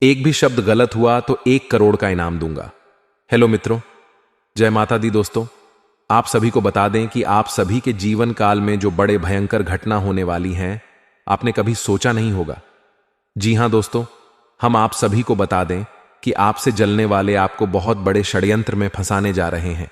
एक भी शब्द गलत हुआ तो 1 करोड़ का इनाम दूंगा। हेलो मित्रों, जय माता दी। दोस्तों, आप सभी को बता दें कि आप सभी के जीवन काल में जो बड़े भयंकर घटना होने वाली हैं, आपने कभी सोचा नहीं होगा। जी हां दोस्तों, हम आप सभी को बता दें कि आपसे जलने वाले आपको बहुत बड़े षड्यंत्र में फंसाने जा रहे हैं।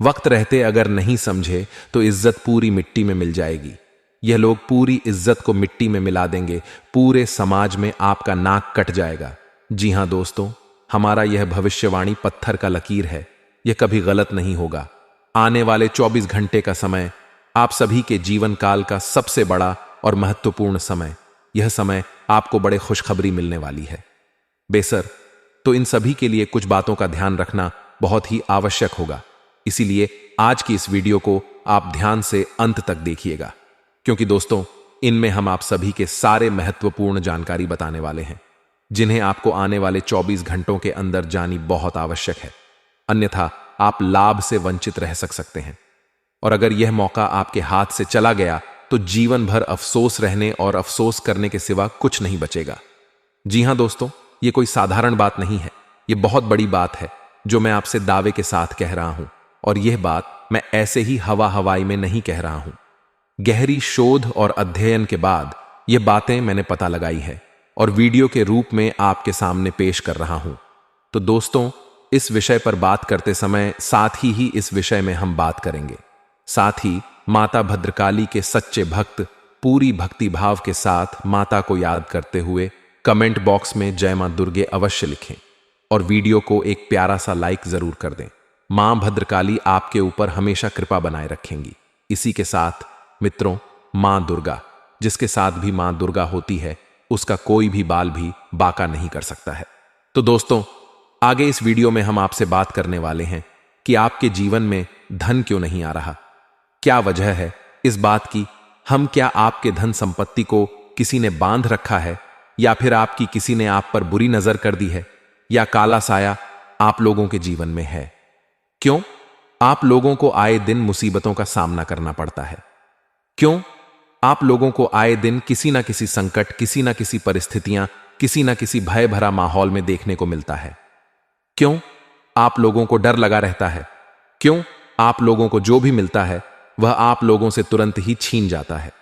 वक्त रहते अगर नहीं समझे तो इज्जत पूरी मिट्टी में मिल जाएगी। यह लोग पूरी इज्जत को मिट्टी में मिला देंगे, पूरे समाज में आपका नाक कट जाएगा। जी हां दोस्तों, हमारा यह भविष्यवाणी पत्थर का लकीर है, यह कभी गलत नहीं होगा। आने वाले 24 घंटे का समय आप सभी के जीवन काल का सबसे बड़ा और महत्वपूर्ण समय। यह समय आपको बड़े खुशखबरी मिलने वाली है। बेसर तो इन सभी के लिए कुछ बातों का ध्यान रखना बहुत ही आवश्यक होगा। इसीलिए आज की इस वीडियो को आप ध्यान से अंत तक देखिएगा, क्योंकि दोस्तों इनमें हम आप सभी के सारे महत्वपूर्ण जानकारी बताने वाले हैं, जिन्हें आपको आने वाले 24 घंटों के अंदर जानी बहुत आवश्यक है। अन्यथा आप लाभ से वंचित रह सकते हैं, और अगर यह मौका आपके हाथ से चला गया तो जीवन भर अफसोस रहने और अफसोस करने के सिवा कुछ नहीं बचेगा। जी हां दोस्तों, यह कोई साधारण बात नहीं है, यह बहुत बड़ी बात है जो मैं आपसे दावे के साथ कह रहा हूं। और यह बात मैं ऐसे ही हवाई में नहीं कह रहा हूं। गहरी शोध और अध्ययन के बाद यह बातें मैंने पता लगाई है और वीडियो के रूप में आपके सामने पेश कर रहा हूं। तो दोस्तों, इस विषय पर बात करते समय साथ ही इस विषय में हम बात करेंगे। साथ ही माता भद्रकाली के सच्चे भक्त पूरी भक्ति भाव के साथ माता को याद करते हुए कमेंट बॉक्स में जय मां दुर्गे अवश्य लिखें और वीडियो को एक प्यारा सा लाइक जरूर कर दें। मां भद्रकाली आपके ऊपर हमेशा कृपा बनाए रखेंगी। इसी के साथ मित्रों, मां दुर्गा, जिसके साथ भी मां दुर्गा होती है, उसका कोई भी बाल भी बाका नहीं कर सकता है। तो दोस्तों, आगे इस वीडियो में हम आपसे बात करने वाले हैं कि आपके जीवन में धन क्यों नहीं आ रहा। क्या वजह है इस बात की? क्या आपके धन संपत्ति को किसी ने बांध रखा है, या फिर आपकी किसी ने आप पर बुरी नजर कर दी है, या काला साया आप लोगों के जीवन में है? क्यों आप लोगों को आए दिन मुसीबतों का सामना करना पड़ता है? क्यों आप लोगों को आए दिन किसी ना किसी संकट, किसी ना किसी परिस्थितियां, किसी ना किसी भय भरा माहौल में देखने को मिलता है? क्यों आप लोगों को डर लगा रहता है? क्यों आप लोगों को जो भी मिलता है वह आप लोगों से तुरंत ही छीन जाता है?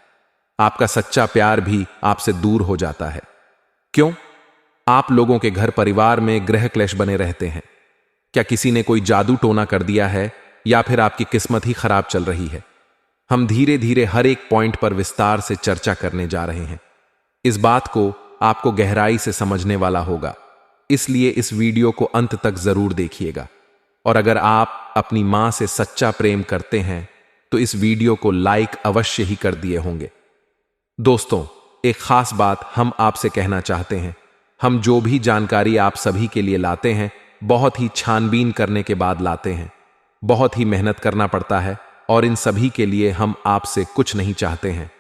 आपका सच्चा प्यार भी आपसे दूर हो जाता है? क्यों आप लोगों के घर परिवार में गृह क्लेश बने रहते हैं? क्या किसी ने कोई जादू टोना कर दिया है, या फिर आपकी किस्मत ही खराब चल रही है? हम धीरे धीरे हर एक पॉइंट पर विस्तार से चर्चा करने जा रहे हैं। इस बात को आपको गहराई से समझने वाला होगा, इसलिए इस वीडियो को अंत तक जरूर देखिएगा। और अगर आप अपनी मां से सच्चा प्रेम करते हैं तो इस वीडियो को लाइक अवश्य ही कर दिए होंगे। दोस्तों, एक खास बात हम आपसे कहना चाहते हैं। हम जो भी जानकारी आप सभी के लिए लाते हैं, बहुत ही छानबीन करने के बाद लाते हैं। बहुत ही मेहनत करना पड़ता है, और इन सभी के लिए हम आपसे कुछ नहीं चाहते हैं।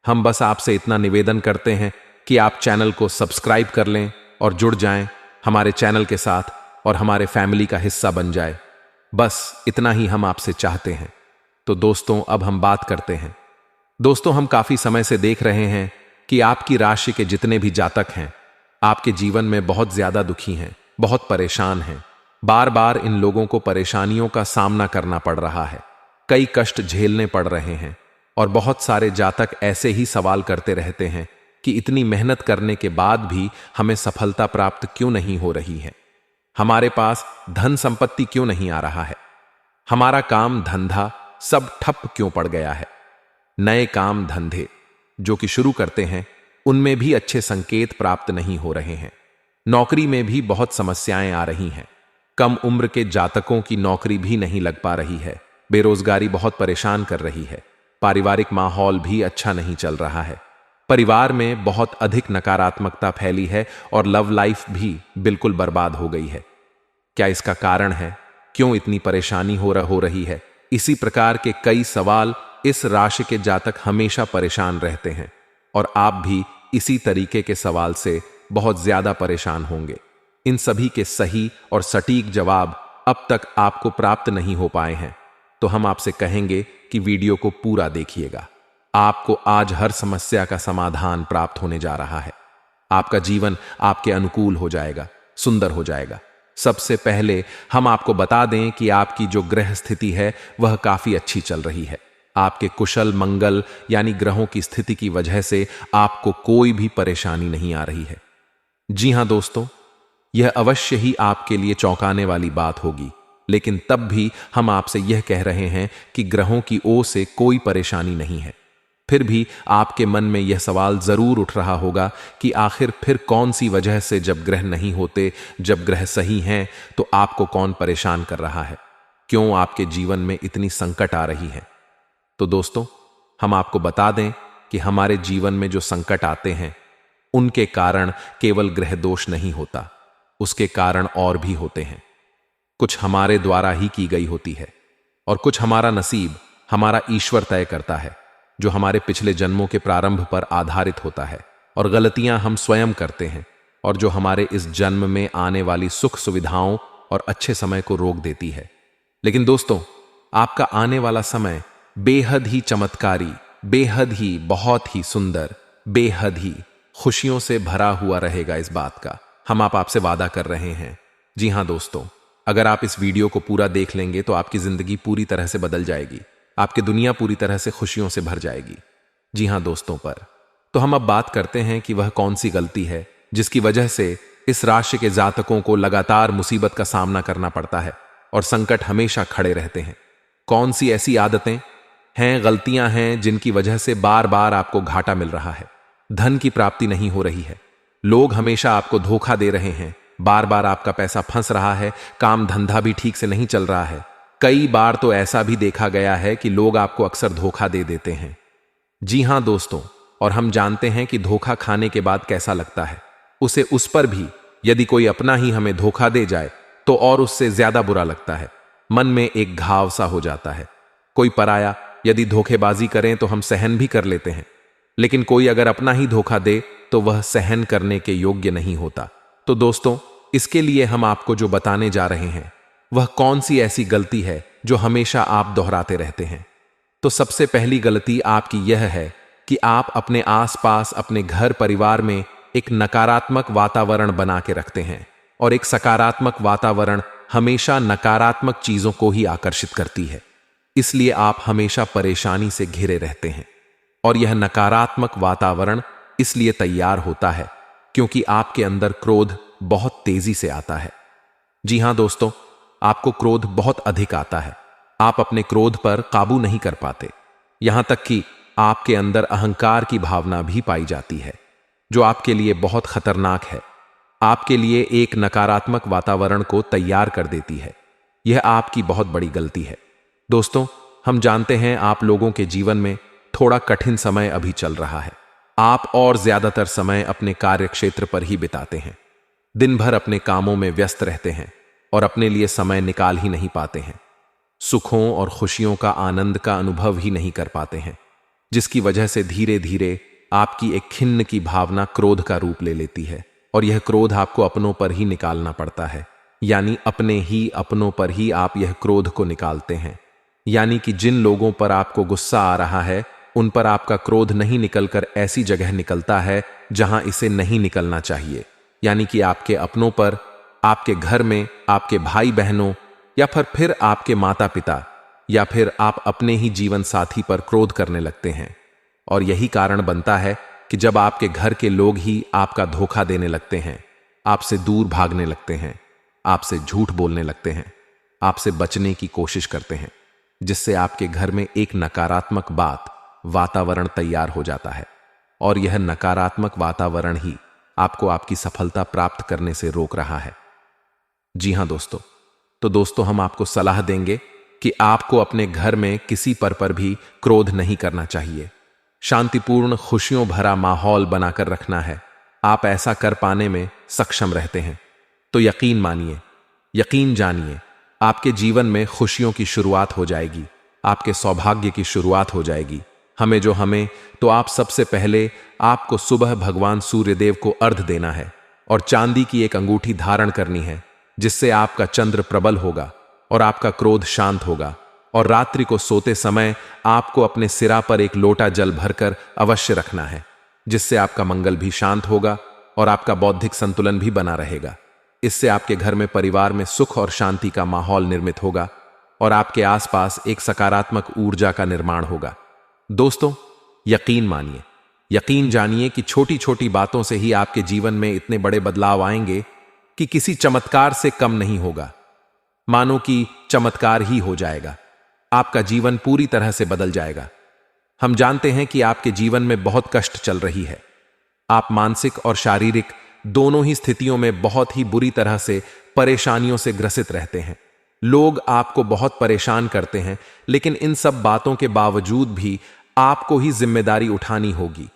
हम बस आपसे इतना निवेदन करते हैं कि आप चैनल को सब्सक्राइब कर लें और जुड़ जाएं हमारे चैनल के साथ और हमारे फैमिली का हिस्सा बन जाए। बस इतना ही हम आपसे चाहते हैं। तो दोस्तों, अब हम बात करते हैं। दोस्तों, हम काफी समय से देख रहे हैं कि आपकी राशि के जितने भी जातक हैं, आपके जीवन में बहुत ज्यादा दुखी हैं, बहुत परेशान हैं। बार बार इन लोगों को परेशानियों का सामना करना पड़ रहा है, कई कष्ट झेलने पड़ रहे हैं, और बहुत सारे जातक ऐसे ही सवाल करते रहते हैं कि इतनी मेहनत करने के बाद भी हमें सफलता प्राप्त क्यों नहीं हो रही है? हमारे पास धन संपत्ति क्यों नहीं आ रहा है? हमारा काम धंधा सब ठप क्यों पड़ गया है? नए काम धंधे जो कि शुरू करते हैं, उनमें भी अच्छे संकेत प्राप्त नहीं हो रहे हैं। नौकरी में भी बहुत समस्याएं आ रही हैं। कम उम्र के जातकों की नौकरी भी नहीं लग पा रही है। बेरोजगारी बहुत परेशान कर रही है। पारिवारिक माहौल भी अच्छा नहीं चल रहा है। परिवार में बहुत अधिक नकारात्मकता फैली है और लव लाइफ भी बिल्कुल बर्बाद हो गई है। क्या इसका कारण है? क्यों इतनी परेशानी हो रही है? इसी प्रकार के कई सवाल इस राशि के जातक हमेशा परेशान रहते हैं, और आप भी इसी तरीके के सवाल से बहुत ज्यादा परेशान होंगे। इन सभी के सही और सटीक जवाब अब तक आपको प्राप्त नहीं हो पाए हैं, तो हम आपसे कहेंगे कि वीडियो को पूरा देखिएगा। आपको आज हर समस्या का समाधान प्राप्त होने जा रहा है। आपका जीवन आपके अनुकूल हो जाएगा, सुंदर हो जाएगा। सबसे पहले हम आपको बता दें कि आपकी जो ग्रह स्थिति है वह काफी अच्छी चल रही है। आपके कुशल मंगल यानी ग्रहों की स्थिति की वजह से आपको कोई भी परेशानी नहीं आ रही है। जी हां दोस्तों, यह अवश्य ही आपके लिए चौंकाने वाली बात होगी, लेकिन तब भी हम आपसे यह कह रहे हैं कि ग्रहों की ओर से कोई परेशानी नहीं है। फिर भी आपके मन में यह सवाल जरूर उठ रहा होगा कि आखिर फिर कौन सी वजह से जब ग्रह नहीं होते, जब ग्रह सही हैं, तो आपको कौन परेशान कर रहा है? क्यों आपके जीवन में इतनी संकट आ रही है? तो दोस्तों, हम आपको बता दें कि हमारे जीवन में जो संकट आते हैं उनके कारण केवल ग्रह दोष नहीं होता, उसके कारण और भी होते हैं। कुछ हमारे द्वारा ही की गई होती है और कुछ हमारा नसीब, हमारा ईश्वर तय करता है, जो हमारे पिछले जन्मों के प्रारंभ पर आधारित होता है। और गलतियां हम स्वयं करते हैं और जो हमारे इस जन्म में आने वाली सुख सुविधाओं और अच्छे समय को रोक देती है। लेकिन दोस्तों, आपका आने वाला समय बेहद ही चमत्कारी, बेहद ही बहुत ही सुंदर, बेहद ही खुशियों से भरा हुआ रहेगा। इस बात का हम आपसे वादा कर रहे हैं। जी हां दोस्तों, अगर आप इस वीडियो को पूरा देख लेंगे तो आपकी जिंदगी पूरी तरह से बदल जाएगी, आपकी दुनिया पूरी तरह से खुशियों से भर जाएगी। जी हां दोस्तों, तो हम अब बात करते हैं कि वह कौन सी गलती है जिसकी वजह से इस राशि के जातकों को लगातार मुसीबत का सामना करना पड़ता है और संकट हमेशा खड़े रहते हैं। कौन सी ऐसी आदतें हैं, गलतियां हैं जिनकी वजह से बार बार आपको घाटा मिल रहा है, धन की प्राप्ति नहीं हो रही है, लोग हमेशा आपको धोखा दे रहे हैं, बार बार आपका पैसा फंस रहा है, काम धंधा भी ठीक से नहीं चल रहा है। कई बार तो ऐसा भी देखा गया है कि लोग आपको अक्सर धोखा दे देते हैं। जी हां दोस्तों, और हम जानते हैं कि धोखा खाने के बाद कैसा लगता है। उसे उस पर भी यदि कोई अपना ही हमें धोखा दे जाए तो और उससे ज्यादा बुरा लगता है, मन में एक घाव सा हो जाता है। कोई पराया यदि धोखेबाजी करें तो हम सहन भी कर लेते हैं, लेकिन कोई अगर अपना ही धोखा दे तो वह सहन करने के योग्य नहीं होता। तो दोस्तों, इसके लिए हम आपको जो बताने जा रहे हैं वह कौन सी ऐसी गलती है जो हमेशा आप दोहराते रहते हैं। तो सबसे पहली गलती आपकी यह है कि आप अपने आसपास, अपने घर परिवार में एक नकारात्मक वातावरण बना के रखते हैं, और एक सकारात्मक वातावरण हमेशा नकारात्मक चीजों को ही आकर्षित करती है। इसलिए आप हमेशा परेशानी से घिरे रहते हैं, और यह नकारात्मक वातावरण इसलिए तैयार होता है क्योंकि आपके अंदर क्रोध बहुत तेजी से आता है। जी हां दोस्तों, आपको क्रोध बहुत अधिक आता है। आप अपने क्रोध पर काबू नहीं कर पाते, यहां तक कि आपके अंदर अहंकार की भावना भी पाई जाती है, जो आपके लिए बहुत खतरनाक है, आपके लिए एक नकारात्मक वातावरण को तैयार कर देती है। यह आपकी बहुत बड़ी गलती है। दोस्तों, हम जानते हैं आप लोगों के जीवन में थोड़ा कठिन समय अभी चल रहा है। आप और ज्यादातर समय अपने कार्य क्षेत्र पर ही बिताते हैं, दिन भर अपने कामों में व्यस्त रहते हैं और अपने लिए समय निकाल ही नहीं पाते हैं। सुखों और खुशियों का आनंद का अनुभव ही नहीं कर पाते हैं, जिसकी वजह से धीरे धीरे आपकी एक खिन्न की भावना क्रोध का रूप ले लेती है, और यह क्रोध आपको अपनों पर ही निकालना पड़ता है। यानी अपने ही अपनों पर ही आप यह क्रोध को निकालते हैं। यानी कि जिन लोगों पर आपको गुस्सा आ रहा है उन पर आपका क्रोध नहीं निकलकर ऐसी जगह निकलता है जहां इसे नहीं निकलना चाहिए। यानी कि आपके अपनों पर, आपके घर में, आपके भाई बहनों, या फिर आपके माता पिता, या फिर आप अपने ही जीवन साथी पर क्रोध करने लगते हैं। और यही कारण बनता है कि जब आपके घर के लोग ही आपका धोखा देने लगते हैं, आपसे दूर भागने लगते हैं, आपसे झूठ बोलने लगते हैं, आपसे बचने की कोशिश करते हैं, जिससे आपके घर में एक नकारात्मक वातावरण तैयार हो जाता है। और यह नकारात्मक वातावरण ही आपको आपकी सफलता प्राप्त करने से रोक रहा है। जी हां दोस्तों, तो दोस्तों, हम आपको सलाह देंगे कि आपको अपने घर में किसी पर भी क्रोध नहीं करना चाहिए। शांतिपूर्ण, खुशियों भरा माहौल बनाकर रखना है। आप ऐसा कर पाने में सक्षम रहते हैं तो यकीन मानिए, यकीन जानिए, आपके जीवन में खुशियों की शुरुआत हो जाएगी, आपके सौभाग्य की शुरुआत हो जाएगी। हमें तो आप सबसे पहले आपको सुबह भगवान सूर्यदेव को अर्घ्य देना है और चांदी की एक अंगूठी धारण करनी है, जिससे आपका चंद्र प्रबल होगा और आपका क्रोध शांत होगा। और रात्रि को सोते समय आपको अपने सिरा पर एक लोटा जल भरकर अवश्य रखना है, जिससे आपका मंगल भी शांत होगा और आपका बौद्धिक संतुलन भी बना रहेगा। इससे आपके घर में परिवार में सुख और शांति का माहौल निर्मित होगा और आपके आसपास एक सकारात्मक ऊर्जा का निर्माण होगा। दोस्तों, यकीन मानिए, यकीन जानिए कि छोटी छोटी बातों से ही आपके जीवन में इतने बड़े बदलाव आएंगे कि किसी चमत्कार से कम नहीं होगा। मानो कि चमत्कार ही हो जाएगा, आपका जीवन पूरी तरह से बदल जाएगा। हम जानते हैं कि आपके जीवन में बहुत कष्ट चल रही है। आप मानसिक और शारीरिक दोनों ही स्थितियों में बहुत ही बुरी तरह से परेशानियों से ग्रसित रहते हैं। लोग आपको बहुत परेशान करते हैं, लेकिन इन सब बातों के बावजूद भी आपको ही जिम्मेदारी उठानी होगी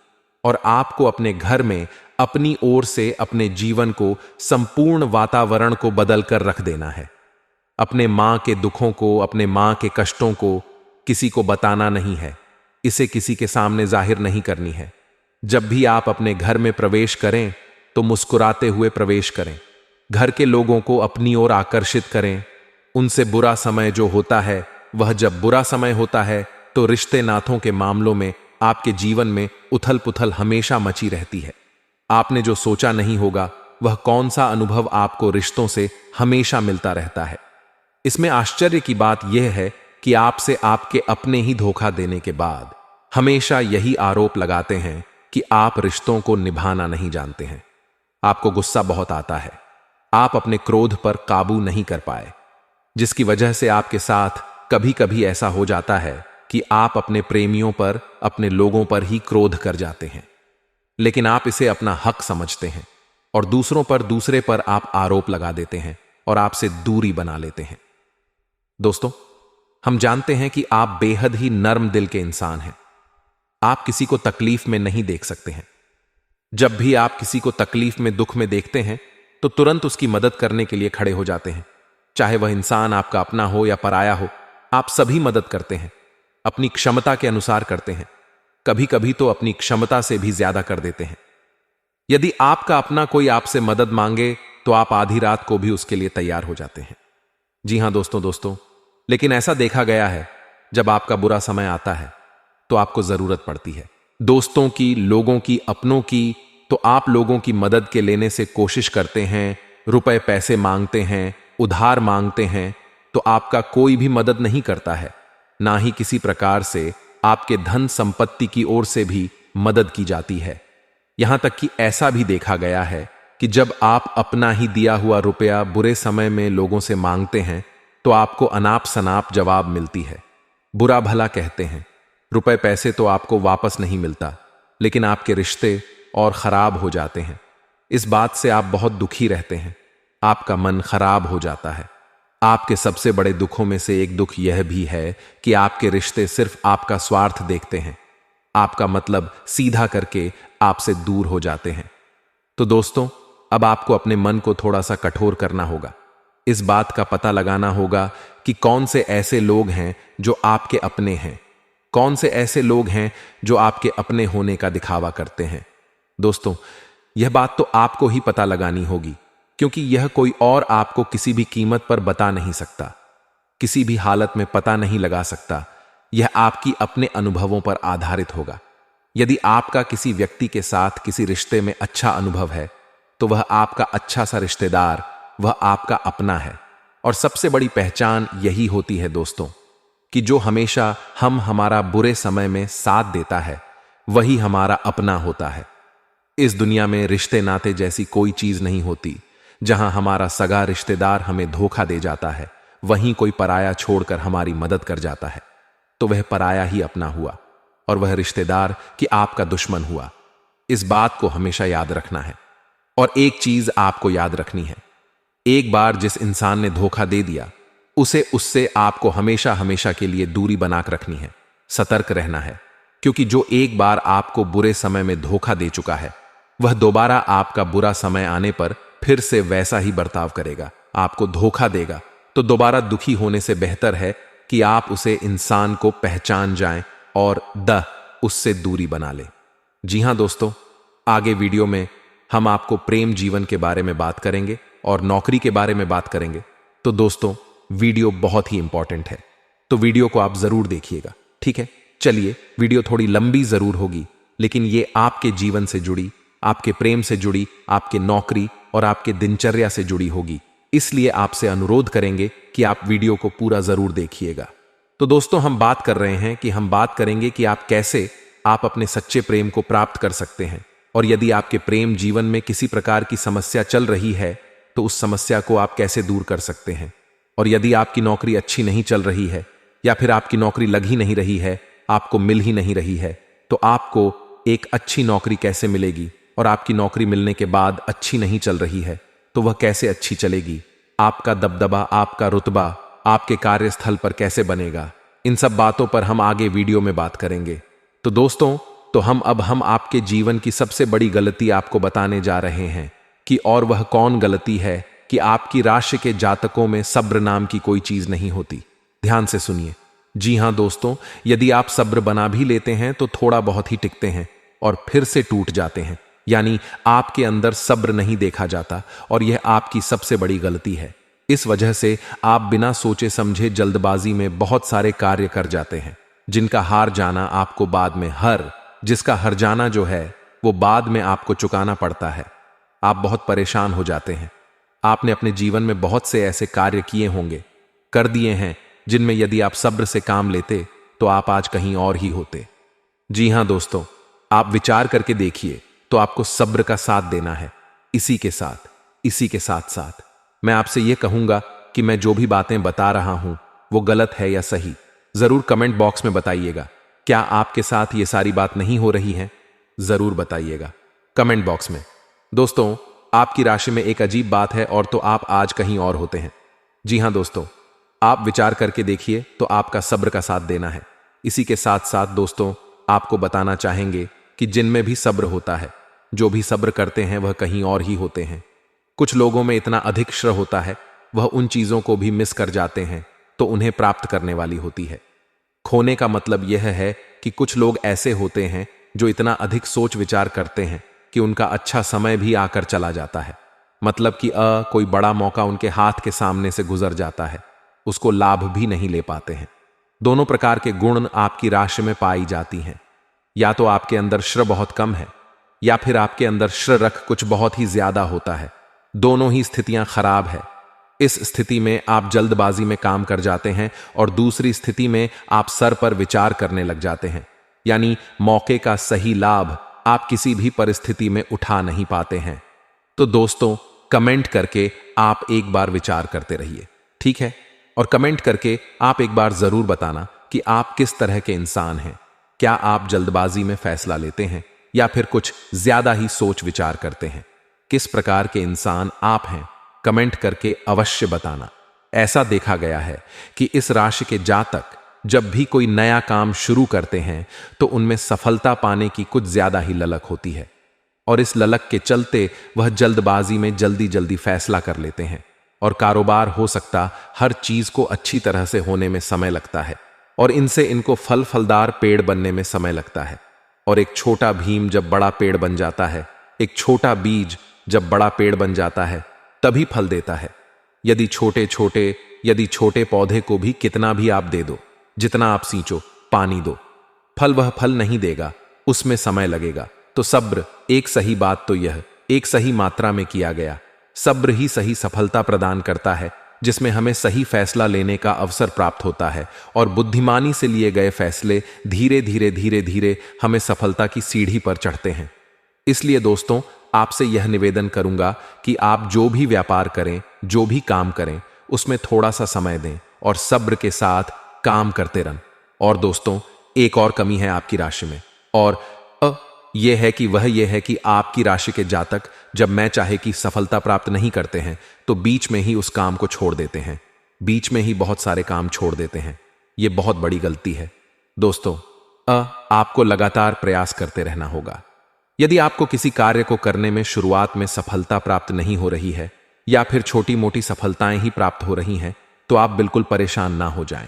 और आपको अपने घर में अपनी ओर से अपने जीवन को, संपूर्ण वातावरण को बदल कर रख देना है। अपने मां के दुखों को, अपने मां के कष्टों को किसी को बताना नहीं है, इसे किसी के सामने जाहिर नहीं करनी है। जब भी आप अपने घर में प्रवेश करें तो मुस्कुराते हुए प्रवेश करें। घर के लोगों को अपनी ओर आकर्षित करें। उनसे बुरा समय जो होता है, वह जब बुरा समय होता है तो रिश्ते नातों के मामलों में आपके जीवन में उथल पुथल हमेशा मची रहती है। आपने जो सोचा नहीं होगा, वह कौन सा अनुभव आपको रिश्तों से हमेशा मिलता रहता है। इसमें आश्चर्य की बात यह है कि आपसे आपके अपने ही धोखा देने के बाद हमेशा यही आरोप लगाते हैं कि आप रिश्तों को निभाना नहीं जानते हैं। आपको गुस्सा बहुत आता है, आप अपने क्रोध पर काबू नहीं कर पाए, जिसकी वजह से आपके साथ कभी कभी ऐसा हो जाता है कि आप अपने प्रेमियों पर, अपने लोगों पर ही क्रोध कर जाते हैं। लेकिन आप इसे अपना हक समझते हैं और दूसरे पर आप आरोप लगा देते हैं और आपसे दूरी बना लेते हैं। दोस्तों, हम जानते हैं कि आप बेहद ही नर्म दिल के इंसान हैं। आप किसी को तकलीफ में नहीं देख सकते हैं। जब भी आप किसी को तकलीफ में, दुख में देखते हैं तो तुरंत उसकी मदद करने के लिए खड़े हो जाते हैं। चाहे वह इंसान आपका अपना हो या पराया हो, आप सभी मदद करते हैं, अपनी क्षमता के अनुसार करते हैं। कभी कभी तो अपनी क्षमता से भी ज्यादा कर देते हैं। यदि आपका अपना कोई आपसे मदद मांगे तो आप आधी रात को भी उसके लिए तैयार हो जाते हैं। जी हां दोस्तों, लेकिन ऐसा देखा गया है, जब आपका बुरा समय आता है तो आपको जरूरत पड़ती है दोस्तों की, लोगों की, अपनों की, तो आप लोगों की मदद के लेने से कोशिश करते हैं, रुपए पैसे मांगते हैं, उधार मांगते हैं, तो आपका कोई भी मदद नहीं करता है। ना ही किसी प्रकार से आपके धन संपत्ति की ओर से भी मदद की जाती है। यहां तक कि ऐसा भी देखा गया है कि जब आप अपना ही दिया हुआ रुपया बुरे समय में लोगों से मांगते हैं तो आपको अनाप शनाप जवाब मिलती है। बुरा भला कहते हैं, रुपए पैसे तो आपको वापस नहीं मिलता, लेकिन आपके रिश्ते और खराब हो जाते हैं। इस बात से आप बहुत दुखी रहते हैं, आपका मन खराब हो जाता है। आपके सबसे बड़े दुखों में से एक दुख यह भी है कि आपके रिश्ते सिर्फ आपका स्वार्थ देखते हैं, आपका मतलब सीधा करके आपसे दूर हो जाते हैं। तो दोस्तों, अब आपको अपने मन को थोड़ा सा कठोर करना होगा। इस बात का पता लगाना होगा कि कौन से ऐसे लोग हैं जो आपके अपने हैं, कौन से ऐसे लोग हैं जो आपके अपने होने का दिखावा करते हैं। दोस्तों, यह बात तो आपको ही पता लगानी होगी, क्योंकि यह कोई और आपको किसी भी कीमत पर बता नहीं सकता, किसी भी हालत में पता नहीं लगा सकता। यह आपकी अपने अनुभवों पर आधारित होगा। यदि आपका किसी व्यक्ति के साथ किसी रिश्ते में अच्छा अनुभव है तो वह आपका अच्छा सा रिश्तेदार, वह आपका अपना है। और सबसे बड़ी पहचान यही होती है दोस्तों, कि जो हमेशा हमारा बुरे समय में साथ देता है वही हमारा अपना होता है। इस दुनिया में रिश्ते नाते जैसी कोई चीज नहीं होती। जहां हमारा सगा रिश्तेदार हमें धोखा दे जाता है, वहीं कोई पराया छोड़कर हमारी मदद कर जाता है, तो वह पराया ही अपना हुआ और वह रिश्तेदार कि आपका दुश्मन हुआ। इस बात को हमेशा याद रखना है। और एक चीज आपको याद रखनी है, एक बार जिस इंसान ने धोखा दे दिया उससे आपको हमेशा हमेशा के लिए दूरी बनाकर रखनी है, सतर्क रहना है। क्योंकि जो एक बार आपको बुरे समय में धोखा दे चुका है, वह दोबारा आपका बुरा समय आने पर फिर से वैसा ही बर्ताव करेगा, आपको धोखा देगा। तो दोबारा दुखी होने से बेहतर है कि आप उसे इंसान को पहचान जाएं और उससे दूरी बना लें। जी हां दोस्तों, आगे वीडियो में हम आपको प्रेम जीवन के बारे में बात करेंगे और नौकरी के बारे में बात करेंगे। तो दोस्तों, वीडियो बहुत ही इंपॉर्टेंट है, तो वीडियो को आप जरूर देखिएगा, ठीक है। चलिए, वीडियो थोड़ी लंबी जरूर होगी, लेकिन ये आपके जीवन से जुड़ी आपके प्रेम से जुड़ी, आपके नौकरी और आपके दिनचर्या से जुड़ी होगी। इसलिए आपसे अनुरोध करेंगे कि आप वीडियो को पूरा जरूर देखिएगा। तो दोस्तों, हम बात करेंगे कि आप कैसे आप अपने सच्चे प्रेम को प्राप्त कर सकते हैं। और यदि आपके प्रेम जीवन में किसी प्रकार की समस्या चल रही है तो उस समस्या को आप कैसे दूर कर सकते हैं। और यदि आपकी नौकरी अच्छी नहीं चल रही है या फिर आपकी नौकरी लग ही नहीं रही है, आपको मिल ही नहीं रही है, तो आपको एक अच्छी नौकरी कैसे मिलेगी। और आपकी नौकरी मिलने के बाद अच्छी नहीं चल रही है तो वह कैसे अच्छी चलेगी। आपका दबदबा, आपका रुतबा आपके कार्यस्थल पर कैसे बनेगा। इन सब बातों पर हम आगे वीडियो में बात करेंगे। तो दोस्तों, हम आपके जीवन की सबसे बड़ी गलती आपको बताने जा रहे हैं कि और वह कौन गलती है कि आपकी राशि के जातकों में सब्र नाम की कोई चीज नहीं होती। ध्यान से सुनिए। जी हां दोस्तों, यदि आप सब्र बना भी लेते हैं तो थोड़ा बहुत ही टिकते हैं और फिर से टूट जाते हैं। यानी आपके अंदर सब्र नहीं देखा जाता और यह आपकी सबसे बड़ी गलती है। इस वजह से आप बिना सोचे समझे जल्दबाजी में बहुत सारे कार्य कर जाते हैं जिनका हार जाना आपको बाद में जिसका हर जाना जो है वो बाद में आपको चुकाना पड़ता है। आप बहुत परेशान हो जाते हैं। आपने अपने जीवन में बहुत से ऐसे कार्य किए होंगे, कर दिए हैं, जिनमें यदि आप सब्र से काम लेते तो आप आज कहीं और ही होते। जी हां दोस्तों, आप विचार करके देखिए तो आपको सब्र का साथ देना है। इसी के साथ साथ मैं आपसे यह कहूंगा कि मैं जो भी बातें बता रहा हूं वो गलत है या सही, जरूर कमेंट बॉक्स में बताइएगा। क्या आपके साथ ये सारी बात नहीं हो रही है? जरूर बताइएगा कमेंट बॉक्स में। दोस्तों, आपकी राशि में एक अजीब बात है और तो आप आज कहीं और होते हैं। जी हां दोस्तों, आप विचार करके देखिए तो आपका सब्र का साथ देना है। इसी के साथ साथ दोस्तों, आपको बताना चाहेंगे कि जिनमें भी सब्र होता है, जो भी सब्र करते हैं वह कहीं और ही होते हैं। कुछ लोगों में इतना अधिक श्रह होता है, वह उन चीजों को भी मिस कर जाते हैं तो उन्हें प्राप्त करने वाली होती है। खोने का मतलब यह है कि कुछ लोग ऐसे होते हैं जो इतना अधिक सोच विचार करते हैं कि उनका अच्छा समय भी आकर चला जाता है। मतलब कि कोई बड़ा मौका उनके हाथ के सामने से गुजर जाता है, उसको लाभ भी नहीं ले पाते हैं। दोनों प्रकार के गुण आपकी राशि में पाई जाती हैं। या तो आपके अंदर श्र बहुत कम है या फिर आपके अंदर श्र रख कुछ बहुत ही ज्यादा होता है। दोनों ही स्थितियां खराब है। इस स्थिति में आप जल्दबाजी में काम कर जाते हैं और दूसरी स्थिति में आप सर पर विचार करने लग जाते हैं। यानी मौके का सही लाभ आप किसी भी परिस्थिति में उठा नहीं पाते हैं। तो दोस्तों, कमेंट करके आप एक बार विचार करते रहिए, ठीक है? और कमेंट करके आप एक बार जरूर बताना कि आप किस तरह के इंसान हैं। क्या आप जल्दबाजी में फैसला लेते हैं या फिर कुछ ज्यादा ही सोच विचार करते हैं? किस प्रकार के इंसान आप हैं? कमेंट करके अवश्य बताना। ऐसा देखा गया है कि इस राशि के जातक जब भी कोई नया काम शुरू करते हैं तो उनमें सफलता पाने की कुछ ज्यादा ही ललक होती है और इस ललक के चलते वह जल्दबाजी में जल्दी जल्दी फैसला कर लेते हैं और कारोबार हो सकता हर चीज को अच्छी तरह से होने में समय लगता है और इनसे इनको फलदार पेड़ बनने में समय लगता है। और एक छोटा भीम जब बड़ा पेड़ बन जाता है, एक छोटा बीज जब बड़ा पेड़ बन जाता है तभी फल देता है। यदि छोटे पौधे को भी कितना भी आप दे दो, जितना आप सींचो, पानी दो, वह फल नहीं देगा, उसमें समय लगेगा। तो सब्र, एक सही बात तो यह एक सही मात्रा में किया गया सब्र ही सही सफलता प्रदान करता है, जिसमें हमें सही फैसला लेने का अवसर प्राप्त होता है और बुद्धिमानी से लिए गए फैसले धीरे धीरे हमें सफलता की सीढ़ी पर चढ़ते हैं। इसलिए दोस्तों, आपसे यह निवेदन करूंगा कि आप जो भी व्यापार करें, जो भी काम करें, उसमें थोड़ा सा समय दें और सब्र के साथ काम करते रहें। और दोस्तों, एक और कमी है आपकी राशि में और यह है कि आपकी राशि के जातक जब मैं चाहे कि सफलता प्राप्त नहीं करते हैं तो बीच में ही उस काम को छोड़ देते हैं, बीच में ही बहुत सारे काम छोड़ देते हैं। यह बहुत बड़ी गलती है दोस्तों। आपको लगातार प्रयास करते रहना होगा। यदि आपको किसी कार्य को करने में शुरुआत में सफलता प्राप्त नहीं हो रही है या फिर छोटी मोटी सफलताएं ही प्राप्त हो रही हैं तो आप बिल्कुल परेशान ना हो जाएं।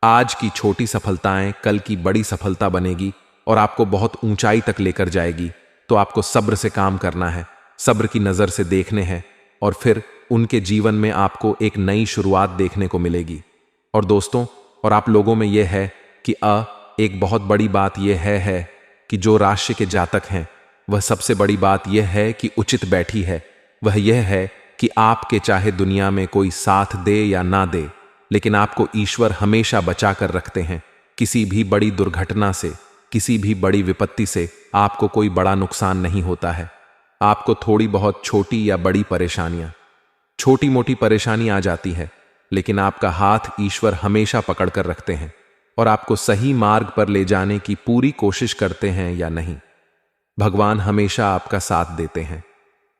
आज की छोटी सफलताएं कल की बड़ी सफलता बनेगी और आपको बहुत ऊंचाई तक लेकर जाएगी। तो आपको सब्र से काम करना है, सब्र की नजर से देखने हैं और फिर उनके जीवन में आपको एक नई शुरुआत देखने को मिलेगी। और दोस्तों, और आप लोगों में यह है कि एक बहुत बड़ी बात यह है कि जो राशि के जातक हैं वह सबसे बड़ी बात यह है कि उचित बैठी है, वह यह है कि आपके चाहे दुनिया में कोई साथ दे या ना दे, लेकिन आपको ईश्वर हमेशा बचा कर रखते हैं। किसी भी बड़ी दुर्घटना से, किसी भी बड़ी विपत्ति से आपको कोई बड़ा नुकसान नहीं होता है। आपको थोड़ी बहुत छोटी या बड़ी परेशानियां, छोटी मोटी परेशानी आ जाती है, लेकिन आपका हाथ ईश्वर हमेशा पकड़ कर रखते हैं और आपको सही मार्ग पर ले जाने की पूरी कोशिश करते हैं या नहीं। भगवान हमेशा आपका साथ देते हैं।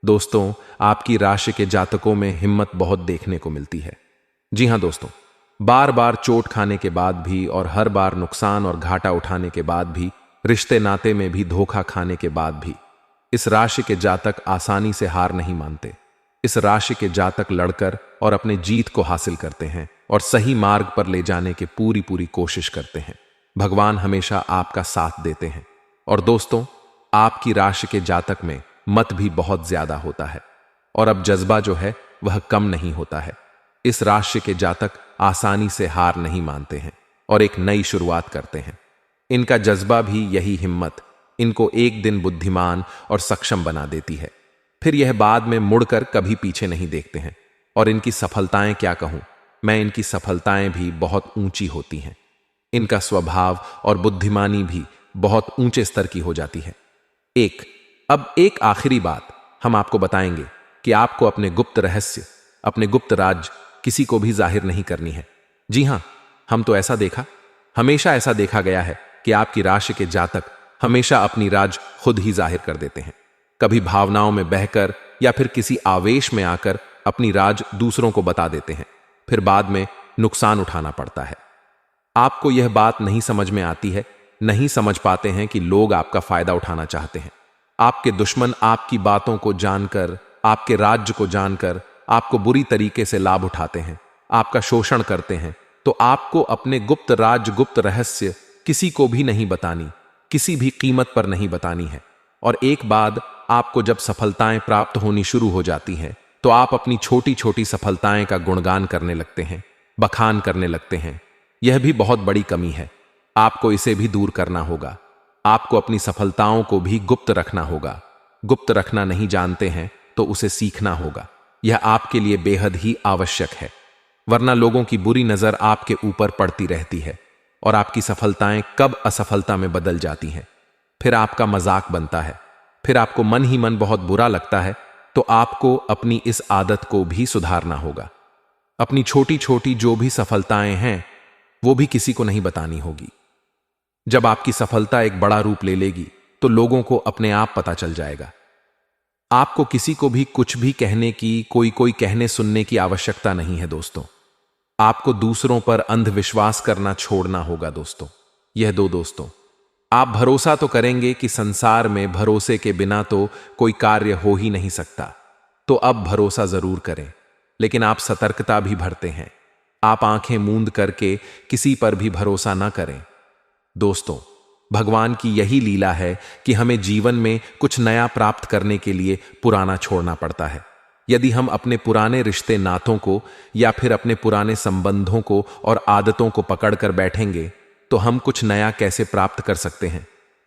दोस्तों, आपकी राशि के जातकों में हिम्मत बहुत देखने को मिलती है। जी हां दोस्तों, बार बार चोट खाने के बाद भी और हर बार नुकसान और घाटा उठाने के बाद भी, रिश्ते नाते में भी धोखा खाने के बाद भी, इस राशि के जातक आसानी से हार नहीं मानते। इस राशि के जातक लड़कर और अपने जीत को हासिल करते हैं और सही मार्ग पर ले जाने की पूरी कोशिश करते हैं। भगवान हमेशा आपका साथ देते हैं। और दोस्तों, आपकी राशि के जातक में मत भी बहुत ज्यादा होता है और अब जज्बा जो है वह कम नहीं होता है। इस राशि के जातक आसानी से हार नहीं मानते हैं और एक नई शुरुआत करते हैं। इनका जज्बा भी यही हिम्मत इनको एक दिन बुद्धिमान और सक्षम बना देती है। फिर यह बाद में मुड़कर कभी पीछे नहीं देखते हैं। और इनकी सफलताएं क्या कहूं, मैं इनकी सफलताएं भी बहुत ऊंची होती हैं। इनका स्वभाव और बुद्धिमानी भी बहुत ऊंचे स्तर की हो जाती है। अब एक आखिरी बात हम आपको बताएंगे कि आपको अपने गुप्त रहस्य, अपने गुप्त राज किसी को भी जाहिर नहीं करनी है। जी हां, हमेशा ऐसा देखा गया है कि आपकी राशि के जातक हमेशा अपनी राज खुद ही जाहिर कर देते हैं। कभी भावनाओं में बहकर या फिर किसी आवेश में आकर अपनी राज दूसरों को बता देते हैं, फिर बाद में नुकसान उठाना पड़ता है। आपको यह बात नहीं समझ में आती है, नहीं समझ पाते हैं कि लोग आपका फायदा उठाना चाहते हैं। आपके दुश्मन आपकी बातों को जानकर, आपके राज्य को जानकर आपको बुरी तरीके से लाभ उठाते हैं, आपका शोषण करते हैं। तो आपको अपने गुप्त राज, गुप्त रहस्य किसी को भी नहीं बतानी, किसी भी कीमत पर नहीं बतानी है। और एक बाद आपको जब सफलताएं प्राप्त होनी शुरू हो जाती हैं, तो आप अपनी छोटी छोटी सफलताएं का गुणगान करने लगते हैं, बखान करने लगते हैं। यह भी बहुत बड़ी कमी है। आपको इसे भी दूर करना होगा। आपको अपनी सफलताओं को भी गुप्त रखना होगा। गुप्त रखना नहीं जानते हैं तो उसे सीखना होगा। यह आपके लिए बेहद ही आवश्यक है, वरना लोगों की बुरी नजर आपके ऊपर पड़ती रहती है और आपकी सफलताएं कब असफलता में बदल जाती हैं। फिर आपका मजाक बनता है, फिर आपको मन ही मन बहुत बुरा लगता है। तो आपको अपनी इस आदत को भी सुधारना होगा। अपनी छोटी छोटी जो भी सफलताएं हैं वो भी किसी को नहीं बतानी होगी। जब आपकी सफलता एक बड़ा रूप ले लेगी तो लोगों को अपने आप पता चल जाएगा। आपको किसी को भी कुछ भी कहने की, कोई कहने सुनने की आवश्यकता नहीं है दोस्तों। आपको दूसरों पर अंधविश्वास करना छोड़ना होगा दोस्तों। यह दो दोस्तों, आप भरोसा तो करेंगे कि संसार में भरोसे के बिना तो कोई कार्य हो ही नहीं सकता, तो अब भरोसा जरूर करें, लेकिन आप सतर्कता भी भरते हैं। आप आंखें मूंद करके किसी पर भी भरोसा ना करें। दोस्तों, भगवान की यही लीला है कि हमें जीवन में कुछ नया प्राप्त करने के लिए पुराना छोड़ना पड़ता है। यदि हम अपने पुराने रिश्ते नातों को या फिर अपने पुराने संबंधों को और आदतों को पकड़कर बैठेंगे तो हम कुछ नया कैसे प्राप्त कर सकते हैं।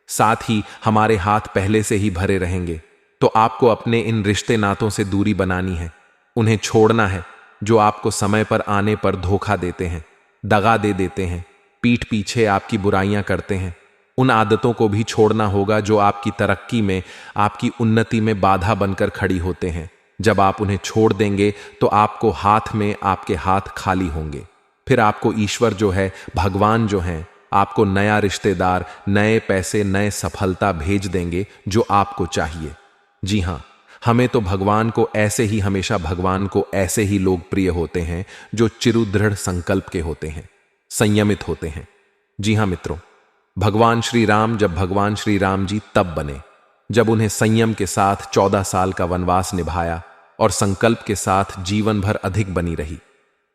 साथ ही हमारे हाथ पहले से ही भरे रहेंगे। तो आपको अपने इन रिश्ते नातों से दूरी बनानी है, उन्हें छोड़ना है जो आपको समय पर आने पर धोखा देते हैं, दगा दे देते हैं, पीठ पीछे आपकी बुराइयां करते हैं। उन आदतों को भी छोड़ना होगा जो आपकी तरक्की में, आपकी उन्नति में बाधा बनकर खड़ी होते हैं। जब आप उन्हें छोड़ देंगे तो आपको हाथ में, आपके हाथ खाली होंगे। फिर आपको ईश्वर जो है, भगवान जो हैं, आपको नया रिश्तेदार, नए पैसे, नए सफलता भेज देंगे जो आपको चाहिए। जी हां, हमें तो भगवान को ऐसे ही, हमेशा भगवान को ऐसे ही लोग प्रिय होते हैं जो चिरुदृढ़ संकल्प के होते हैं, संयमित होते हैं। जी हां मित्रों, भगवान श्री राम जी तब बने जब उन्हें संयम के साथ 14 साल का वनवास निभाया और संकल्प के साथ जीवन भर अधिक बनी रही।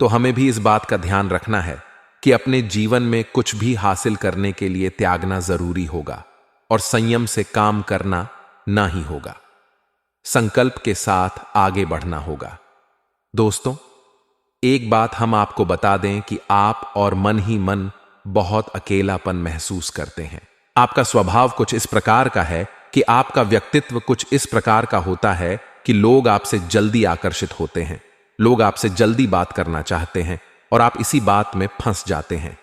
तो हमें भी इस बात का ध्यान रखना है कि अपने जीवन में कुछ भी हासिल करने के लिए त्यागना जरूरी होगा और संयम से काम करना ना ही होगा। संकल्प के साथ आगे बढ़ना होगा। दोस्तों, एक बात हम आपको बता दें कि आप और मन ही मन बहुत अकेलापन महसूस करते हैं। आपका स्वभाव कुछ इस प्रकार का है कि आपका व्यक्तित्व कुछ इस प्रकार का होता है कि लोग आपसे जल्दी आकर्षित होते हैं, लोग आपसे जल्दी बात करना चाहते हैं और आप इसी बात में फंस जाते हैं।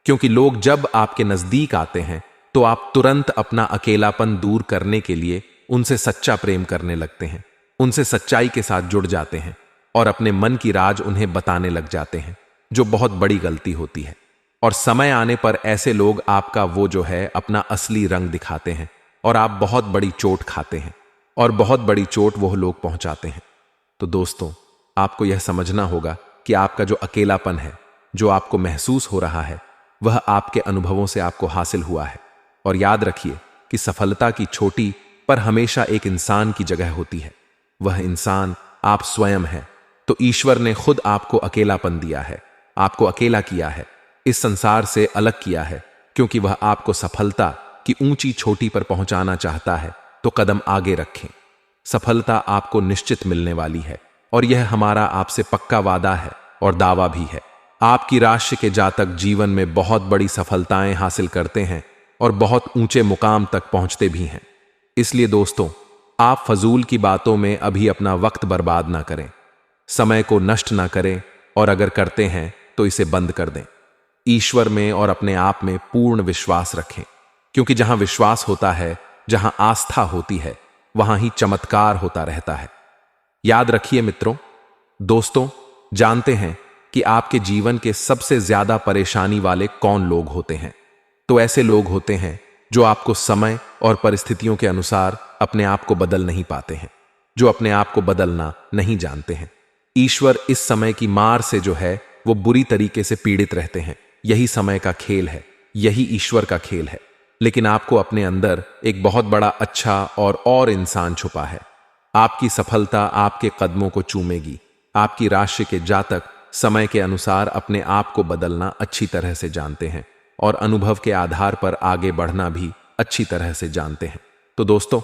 क्योंकि लोग जब आपके नजदीक आते हैं तो आप तुरंत अपना अकेलापन दूर करने के लिए उनसे सच्चा प्रेम करने लगते हैं, उनसे सच्चाई के साथ जुड़ जाते हैं और अपने मन की राज उन्हें बताने लग जाते हैं, जो बहुत बड़ी गलती होती है। और समय आने पर ऐसे लोग आपका वो जो है अपना असली रंग दिखाते हैं और आप बहुत बड़ी चोट खाते हैं और बहुत बड़ी चोट वो लोग पहुंचाते हैं। तो दोस्तों, आपको यह समझना होगा कि आपका जो अकेलापन है, जो आपको महसूस हो रहा है, वह आपके अनुभवों से आपको हासिल हुआ है। और याद रखिए कि सफलता की छोटी पर हमेशा एक इंसान की जगह होती है, वह इंसान आप स्वयं है। तो ईश्वर ने खुद आपको अकेलापन दिया है, आपको अकेला किया है, इस संसार से अलग किया है, क्योंकि वह आपको सफलता की ऊंची छोटी पर पहुंचाना चाहता है। तो कदम आगे रखें, सफलता आपको निश्चित मिलने वाली है और यह हमारा आपसे पक्का वादा है और दावा भी है। आपकी राशि के जातक जीवन में बहुत बड़ी सफलताएं हासिल करते हैं और बहुत ऊंचे मुकाम तक पहुंचते भी हैं। इसलिए दोस्तों, आप फजूल की बातों में अभी अपना वक्त बर्बाद ना करें, समय को नष्ट ना करें और अगर करते हैं तो इसे बंद कर दें। ईश्वर में और अपने आप में पूर्ण विश्वास रखें, क्योंकि जहां विश्वास होता है, जहां आस्था होती है, वहां ही चमत्कार होता रहता है। याद रखिए मित्रों, दोस्तों, जानते हैं कि आपके जीवन के सबसे ज्यादा परेशानी वाले कौन लोग होते हैं? तो ऐसे लोग होते हैं जो आपको समय और परिस्थितियों के अनुसार अपने आप को बदल नहीं पाते हैं, जो अपने आप को बदलना नहीं जानते हैं। ईश्वर इस समय की मार से जो है वो बुरी तरीके से पीड़ित रहते हैं। यही समय का खेल है, यही ईश्वर का खेल है। लेकिन आपको अपने अंदर एक बहुत बड़ा अच्छा और इंसान छुपा है। आपकी सफलता आपके कदमों को चूमेगी। आपकी राशि के जातक समय के अनुसार अपने आप को बदलना अच्छी तरह से जानते हैं और अनुभव के आधार पर आगे बढ़ना भी अच्छी तरह से जानते हैं। तो दोस्तों,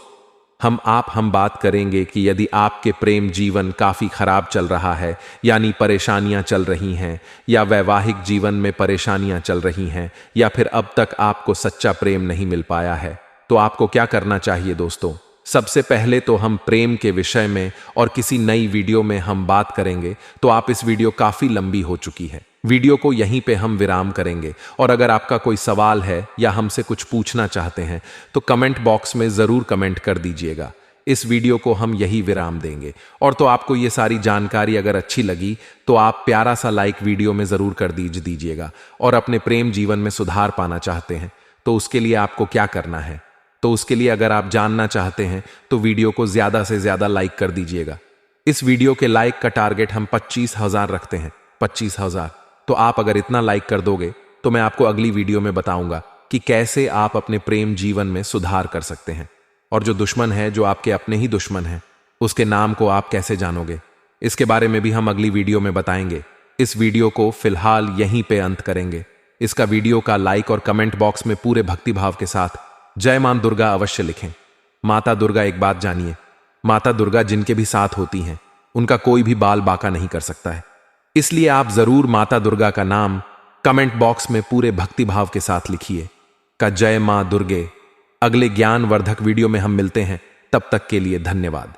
हम बात करेंगे कि यदि आपके प्रेम जीवन काफी खराब चल रहा है, यानी परेशानियां चल रही हैं, या वैवाहिक जीवन में परेशानियां चल रही हैं, या फिर अब तक आपको सच्चा प्रेम नहीं मिल पाया है, तो आपको क्या करना चाहिए दोस्तों? सबसे पहले तो हम प्रेम के विषय में और किसी नई वीडियो में हम बात करेंगे। तो आप इस वीडियो काफी लंबी हो चुकी है, वीडियो को यहीं पे हम विराम करेंगे। और अगर आपका कोई सवाल है या हमसे कुछ पूछना चाहते हैं तो कमेंट बॉक्स में जरूर कमेंट कर दीजिएगा। इस वीडियो को हम यही विराम देंगे। और तो आपको ये सारी जानकारी अगर अच्छी लगी तो आप प्यारा सा लाइक वीडियो में जरूर कर दीजिएगा। और अपने प्रेम जीवन में सुधार पाना चाहते हैं तो उसके लिए आपको क्या करना है? तो उसके लिए अगर आप जानना चाहते हैं तो वीडियो को ज्यादा से ज्यादा लाइक कर दीजिएगा। इस वीडियो के लाइक का टारगेट हम 25,000 रखते हैं, 25,000। तो आप अगर इतना लाइक कर दोगे तो मैं आपको अगली वीडियो में बताऊंगा कि कैसे आप अपने प्रेम जीवन में सुधार कर सकते हैं। और जो दुश्मन है, जो आपके अपने ही दुश्मन है, उसके नाम को आप कैसे जानोगे, इसके बारे में भी हम अगली वीडियो में बताएंगे। इस वीडियो को फिलहाल यहीं पे अंत करेंगे। इसका वीडियो का लाइक और कमेंट बॉक्स में पूरे भक्तिभाव के साथ जय मां दुर्गा अवश्य लिखें। माता दुर्गा, एक बात जानिए, माता दुर्गा जिनके भी साथ होती हैं उनका कोई भी बाल बाका नहीं कर सकता है। इसलिए आप जरूर माता दुर्गा का नाम कमेंट बॉक्स में पूरे भक्तिभाव के साथ लिखिए का जय मां दुर्गे। अगले ज्ञानवर्धक वीडियो में हम मिलते हैं, तब तक के लिए धन्यवाद।